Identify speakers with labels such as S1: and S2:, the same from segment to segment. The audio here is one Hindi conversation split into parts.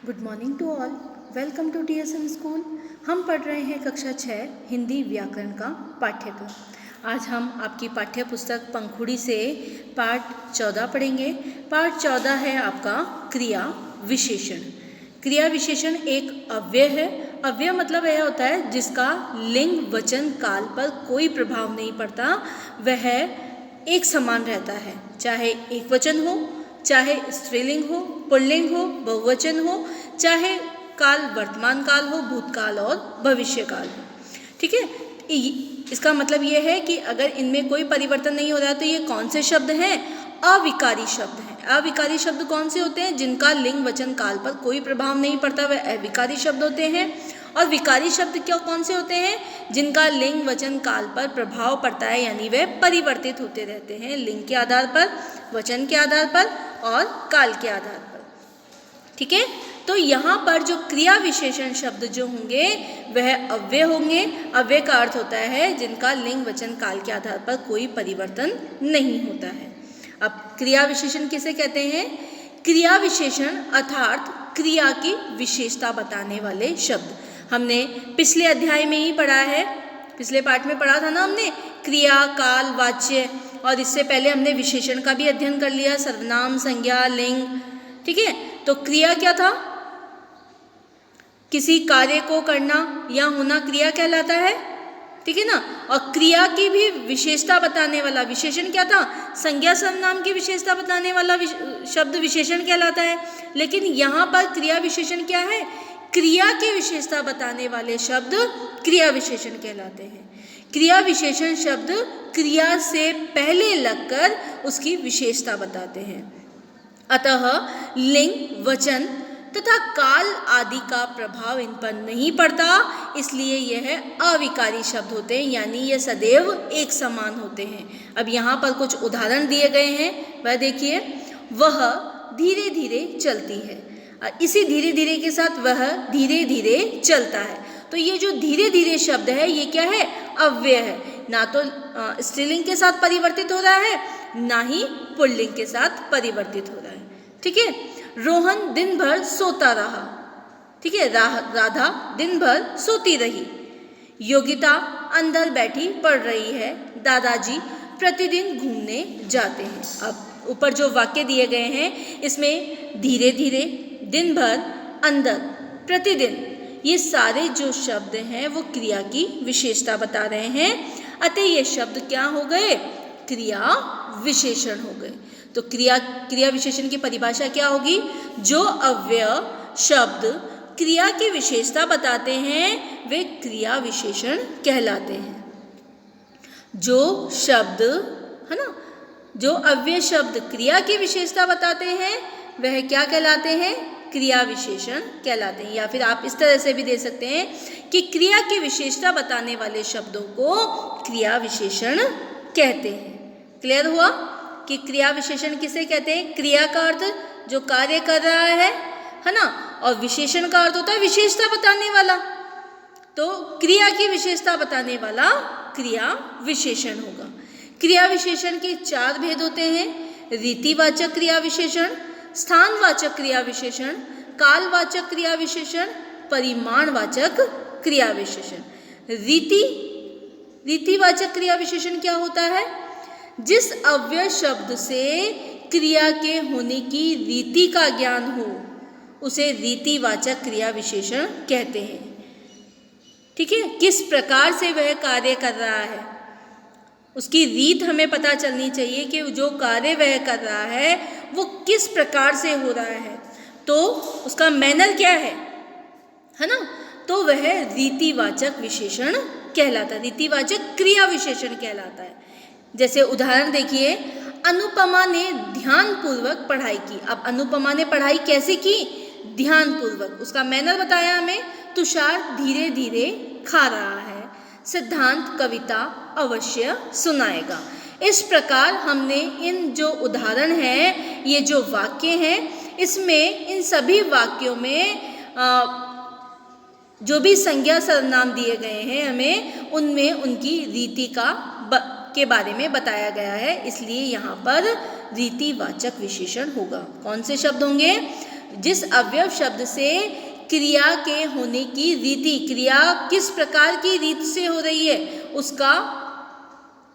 S1: Good morning to all. Welcome to TSM school. हम पढ़ रहे हैं कक्षा 6 हिंदी व्याकरण का पाठ्यक्रम। आज हम आपकी पाठ्य पुस्तक पंखुड़ी से पाठ 14 पढ़ेंगे। पाठ 14 है आपका क्रिया विशेषण। क्रिया विशेषण एक अव्यय है। अव्यय मतलब यह होता है जिसका लिंग वचन काल पर कोई प्रभाव नहीं पड़ता, वह एक समान रहता है, चाहे एक वचन हो, चाहे स्त्रीलिंग हो, पुल्लिंग हो, बहुवचन हो, चाहे काल वर्तमान काल हो, भूतकाल और भविष्य काल हो। ठीक है, इसका मतलब ये है कि अगर इनमें कोई परिवर्तन नहीं हो रहा तो ये कौन से शब्द हैं? अविकारी शब्द हैं। अविकारी शब्द कौन से होते हैं? जिनका लिंग वचन काल पर कोई प्रभाव नहीं पड़ता, वह अविकारी शब्द होते हैं। और विकारी शब्द क्या कौन से होते हैं? जिनका लिंग वचन काल पर प्रभाव पड़ता है, यानी वे परिवर्तित होते रहते हैं लिंग के आधार पर, वचन के आधार पर और काल के आधार पर। ठीक है, तो यहाँ पर जो क्रिया विशेषण शब्द जो होंगे वह अव्यय होंगे। अव्यय का अर्थ होता है जिनका लिंग वचन काल के आधार पर कोई परिवर्तन नहीं होता है। अब क्रिया विशेषण किसे कहते हैं? क्रिया विशेषण अर्थात क्रिया की विशेषता बताने वाले शब्द। हमने पिछले अध्याय में ही पढ़ा है, पिछले पाठ में पढ़ा था ना हमने, क्रिया, काल, वाच्य, और इससे पहले हमने विशेषण का भी अध्ययन कर लिया, सर्वनाम, संज्ञा, लिंग। ठीक है, तो क्रिया क्या था? किसी कार्य को करना या होना क्रिया कहलाता है। ठीक है ना, और क्रिया की भी विशेषता बताने वाला विशेषण क्या था? संज्ञा सर्वनाम की विशेषता बताने वाला शब्द विशेषण कहलाता है। लेकिन यहाँ पर क्रिया विशेषण क्या है? क्रिया की विशेषता बताने वाले शब्द क्रिया विशेषण कहलाते हैं। क्रिया विशेषण शब्द क्रिया से पहले लगकर उसकी विशेषता बताते हैं। अतः लिंग, वचन तथा काल आदि का प्रभाव इन पर नहीं पड़ता, इसलिए यह अविकारी शब्द होते हैं, यानी यह सदैव एक समान होते हैं। अब यहाँ पर कुछ उदाहरण दिए गए हैं, वह देखिए। वह धीरे धीरे चलती है, इसी धीरे धीरे के साथ वह धीरे धीरे चलता है। तो ये जो धीरे धीरे शब्द है ये क्या है? अव्यय है। ना तो स्त्रीलिंग के साथ परिवर्तित हो रहा है, ना ही पुल्लिंग के साथ परिवर्तित हो रहा है। ठीक है, रोहन दिन भर सोता रहा। ठीक है, राधा दिन भर सोती रही। योगिता अंदर बैठी पढ़ रही है। दादाजी प्रतिदिन घूमने जाते हैं। अब ऊपर जो वाक्य दिए गए हैं इसमें धीरे धीरे, दिन भर, अंदर, प्रतिदिन, ये सारे जो शब्द हैं वो क्रिया की विशेषता बता रहे हैं। अतः ये शब्द क्या हो गए? क्रिया विशेषण हो गए। तो क्रिया विशेषण की परिभाषा क्या होगी? जो अव्यय शब्द क्रिया की विशेषता बताते हैं वे क्रिया विशेषण कहलाते हैं। जो शब्द है ना, जो अव्यय शब्द क्रिया की विशेषता बताते हैं वह क्या कहलाते हैं? क्रिया विशेषण कहलाते हैं। या फिर आप इस तरह से भी दे सकते हैं कि क्रिया की विशेषता बताने वाले शब्दों को क्रिया विशेषण कहते हैं। क्लियर हुआ कि क्रिया विशेषण किसे कहते हैं? क्रिया का अर्थ जो कार्य कर रहा है ना, और विशेषण का अर्थ होता है विशेषता बताने वाला। तो क्रिया की विशेषता बताने वाला क्रिया विशेषण होगा। क्रिया विशेषण के 4 भेद होते हैं: रीतिवाचक क्रिया विशेषण, स्थानवाचक क्रिया विशेषण, कालवाचक क्रिया विशेषण, परिमाणवाचक क्रिया विशेषण। रीतिवाचक क्रिया विशेषण क्या होता है? जिस अव्यय शब्द से क्रिया के होने की रीति का ज्ञान हो उसे रीतिवाचक क्रिया विशेषण कहते हैं। ठीक है, किस प्रकार से वह कार्य कर रहा है उसकी रीत हमें पता चलनी चाहिए कि जो कार्य वह कर रहा है वो किस प्रकार से हो रहा है, तो उसका मैनर क्या है ना, तो वह रीतिवाचक विशेषण कहलाता है, रीतिवाचक क्रिया विशेषण कहलाता है। जैसे उदाहरण देखिए, अनुपमा ने ध्यानपूर्वक पढ़ाई की। अब अनुपमा ने पढ़ाई कैसे की? ध्यानपूर्वक। उसका मैनर बताया हमें। तुषार धीरे धीरे खा रहा है। सिद्धांत कविता अवश्य सुनाएगा। इस प्रकार हमने इन जो उदाहरण हैं, ये जो वाक्य हैं, इसमें इन सभी वाक्यों में जो भी संज्ञा सर्वनाम दिए गए हैं हमें, उनमें उनकी रीति के बारे में बताया गया है, इसलिए यहाँ पर रीतिवाचक विशेषण होगा। कौन से शब्द होंगे? जिस अवयव शब्द से क्रिया के होने की रीति, क्रिया किस प्रकार की रीत से हो रही है उसका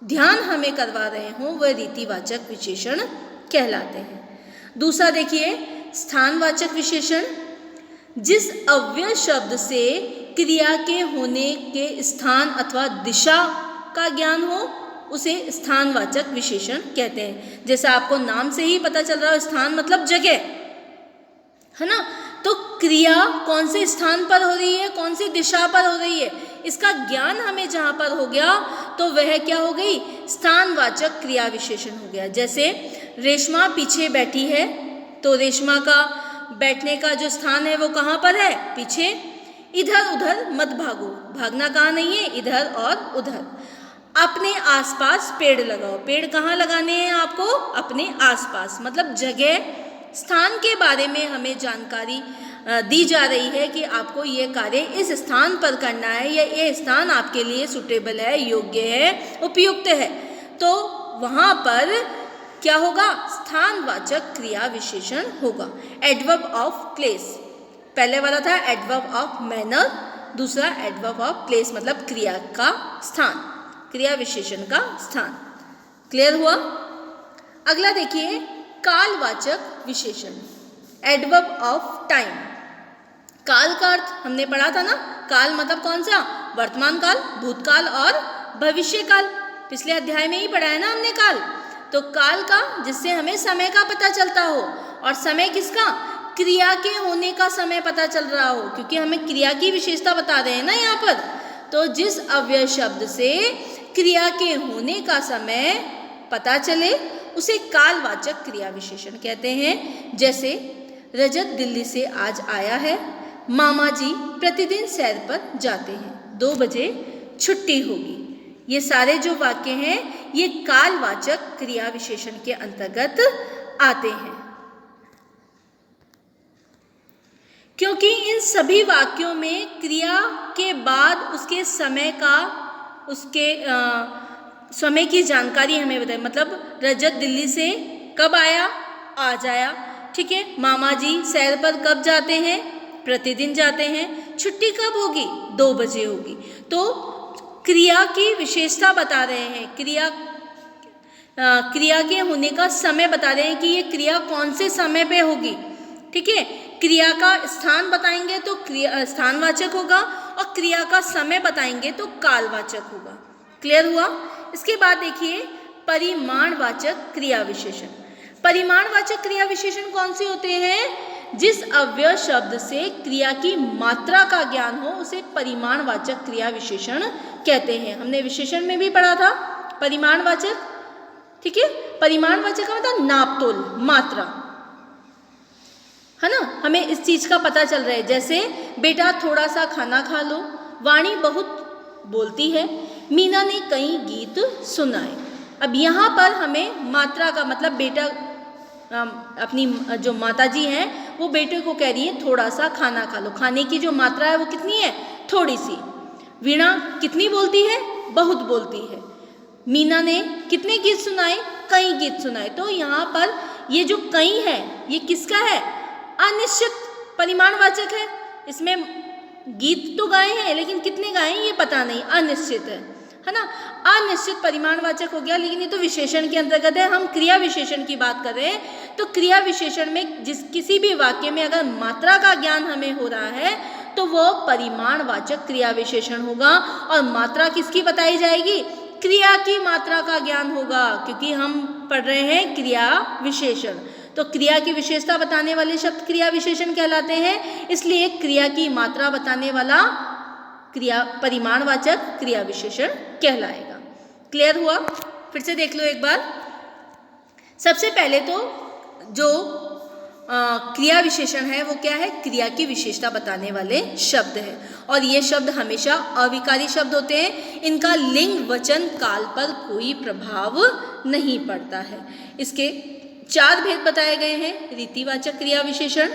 S1: ध्यान हमें करवा रहे हों, वह रीतिवाचक विशेषण कहलाते हैं। दूसरा देखिए, स्थानवाचक विशेषण। जिस अव्यय शब्द से क्रिया के होने के स्थान अथवा दिशा का ज्ञान हो उसे स्थानवाचक विशेषण कहते हैं। जैसा आपको नाम से ही पता चल रहा है, स्थान मतलब जगह, है ना। तो क्रिया कौन से स्थान पर हो रही है, कौन सी दिशा पर हो रही है, इसका ज्ञान हमें जहाँ पर हो गया तो वह क्या हो गई, स्थानवाचक क्रिया विशेषण हो गया। जैसे रेशमा पीछे बैठी है, तो रेशमा का बैठने का जो स्थान है वो कहाँ पर है, पीछे। इधर उधर मत भागो, भागना कहाँ नहीं है, इधर और उधर। अपने आसपास पेड़ लगाओ, पेड़ कहाँ लगाने हैं आपको, अपने आसपास, मतलब जगह स्थान के बारे में हमें जानकारी दी जा रही है कि आपको ये कार्य इस स्थान पर करना है या ये स्थान आपके लिए सूटेबल है, योग्य है, उपयुक्त है। तो वहाँ पर क्या होगा, स्थानवाचक क्रिया विशेषण होगा। एडवर्ब ऑफ प्लेस, पहले वाला था एडवर्ब ऑफ मैनर, दूसरा एडवर्ब ऑफ प्लेस मतलब क्रिया का स्थान, क्रिया विशेषण का स्थान। क्लियर हुआ। अगला देखिए, कालवाचक विशेषण, एडवर्ब ऑफ टाइम। काल का अर्थ हमने पढ़ा था ना, काल मतलब कौन सा, वर्तमान काल, भूतकाल और भविष्य काल, पिछले अध्याय में ही पढ़ा है ना हमने काल। तो काल का जिससे हमें समय का पता चलता हो, और समय किसका, क्रिया के होने का समय पता चल रहा हो, क्योंकि हमें क्रिया की विशेषता बता रहे हैं ना यहाँ पर। तो जिस अव्यय शब्द से क्रिया के होने का समय पता चले उसे कालवाचक क्रिया विशेषण कहते हैं। जैसे रजत दिल्ली से आज आया है, मामा जी प्रतिदिन सैर पर जाते हैं, 2 बजे छुट्टी होगी। ये सारे जो वाक्य हैं ये कालवाचक क्रिया विशेषण के अंतर्गत आते हैं, क्योंकि इन सभी वाक्यों में क्रिया के बाद उसके समय का, उसके समय की जानकारी हमें बताए। मतलब रजत दिल्ली से कब आया, आज आया, ठीक है। मामा जी सैर पर कब जाते हैं, प्रतिदिन जाते हैं। छुट्टी कब होगी, 2 बजे होगी। तो क्रिया की विशेषता बता रहे हैं, क्रिया के होने का समय बता रहे हैं कि ये क्रिया कौन से समय पे होगी, ठीक है। क्रिया का स्थान बताएंगे तो क्रिया स्थानवाचक होगा, और क्रिया का समय बताएंगे तो कालवाचक होगा। क्लियर हुआ। इसके बाद देखिए, परिमाणवाचक क्रिया विशेषण। परिमाणवाचक क्रिया विशेषण कौन से होते हैं, जिस अव्यय शब्द से क्रिया की मात्रा का ज्ञान हो उसे परिमाणवाचक क्रिया विशेषण कहते हैं। हमने विशेषण में भी पढ़ा था परिमाणवाचक, ठीक है। परिमाणवाचक का मतलब नापतोल, मात्रा, है ना। हमें इस चीज का पता चल रहा है। जैसे बेटा थोड़ा सा खाना खा लो, वाणी बहुत बोलती है, मीना ने कई गीत सुनाए। अब यहाँ पर हमें मात्रा का मतलब बेटा, अपनी जो माता जी हैं वो बेटे को कह रही है थोड़ा सा खाना खा लो। खाने की जो मात्रा है वो कितनी है, थोड़ी सी। वीणा कितनी बोलती है, बहुत बोलती है। मीना ने कितने गीत सुनाए, कई गीत सुनाए। तो यहाँ पर ये जो कई है ये किसका है, अनिश्चित परिमाणवाचक है। इसमें गीत तो गाए हैं लेकिन कितने गाए हैं ये पता नहीं, अनिश्चित है ना। अनिश्चित परिमाणवाचक हो गया, लेकिन ये तो विशेषण के अंतर्गत है। हम क्रिया विशेषण की बात कर रहे हैं, तो क्रिया विशेषण में किसी भी वाक्य में अगर मात्रा का ज्ञान हमें हो रहा है तो वो परिमाणवाचक क्रिया विशेषण होगा। और मात्रा किसकी बताई जाएगी, क्रिया की मात्रा का ज्ञान होगा, क्योंकि हम पढ़ रहे हैं क्रिया विशेषण। तो क्रिया की विशेषता बताने वाले शब्द क्रिया विशेषण कहलाते हैं। इसलिए क्रिया की मात्रा बताने वाला क्रिया परिमाणवाचक क्रिया विशेषण कहलाएगा। क्लियर हुआ। फिर से देख लो एक बार। सबसे पहले तो जो क्रिया विशेषण है वो क्या है, क्रिया की विशेषता बताने वाले शब्द है। और ये शब्द हमेशा अविकारी शब्द होते हैं। इनका लिंग वचन काल पर कोई प्रभाव नहीं पड़ता है। इसके 4 भेद बताए गए हैं, रीतिवाचक क्रिया विशेषण,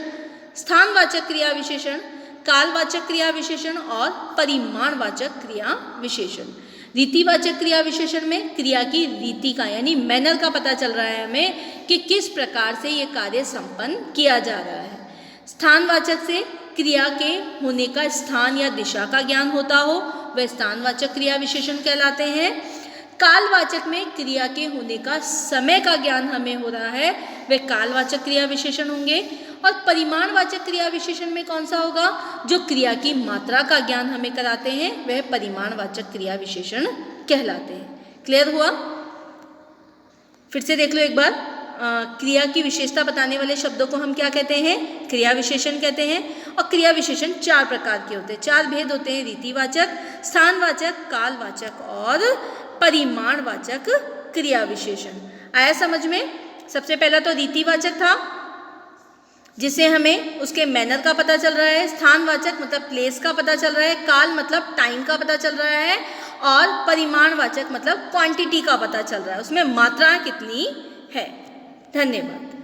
S1: स्थानवाचक क्रिया विशेषण, कालवाचक क्रिया विशेषण और परिमाणवाचक क्रिया विशेषण। रीतिवाचक क्रिया विशेषण में क्रिया की रीति का यानी मैनर का पता चल रहा है हमें कि किस प्रकार से ये कार्य संपन्न किया जा रहा है। स्थानवाचक से क्रिया के होने का स्थान या दिशा का ज्ञान होता हो वह स्थानवाचक क्रिया विशेषण कहलाते हैं। कालवाचक में क्रिया के होने का समय का ज्ञान हमें हो रहा है वे कालवाचक क्रिया विशेषण होंगे। और परिमाणवाचक क्रिया विशेषण में कौन सा होगा? जो क्रिया की मात्रा का ज्ञान हमें कराते हैं वह परिमाणवाचक क्रिया विशेषण कहलाते हैं। क्लियर हुआ? फिर से देख लो एक बार। क्रिया की विशेषता बताने वाले शब्दों को हम क्या कहते हैं? क्रिया विशेषण कहते हैं। और क्रिया विशेषण 4 प्रकार के होते हैं, 4 भेद होते हैं, रीतिवाचक, स्थानवाचक, कालवाचक और परिमाणवाचक क्रिया विशेषण। आया समझ में? सबसे पहला तो रीतिवाचक था जिसे हमें उसके मैनर का पता चल रहा है, स्थानवाचक मतलब प्लेस का पता चल रहा है, काल मतलब टाइम का पता चल रहा है और परिमाणवाचक मतलब क्वांटिटी का पता चल रहा है, उसमें मात्रा कितनी है। धन्यवाद।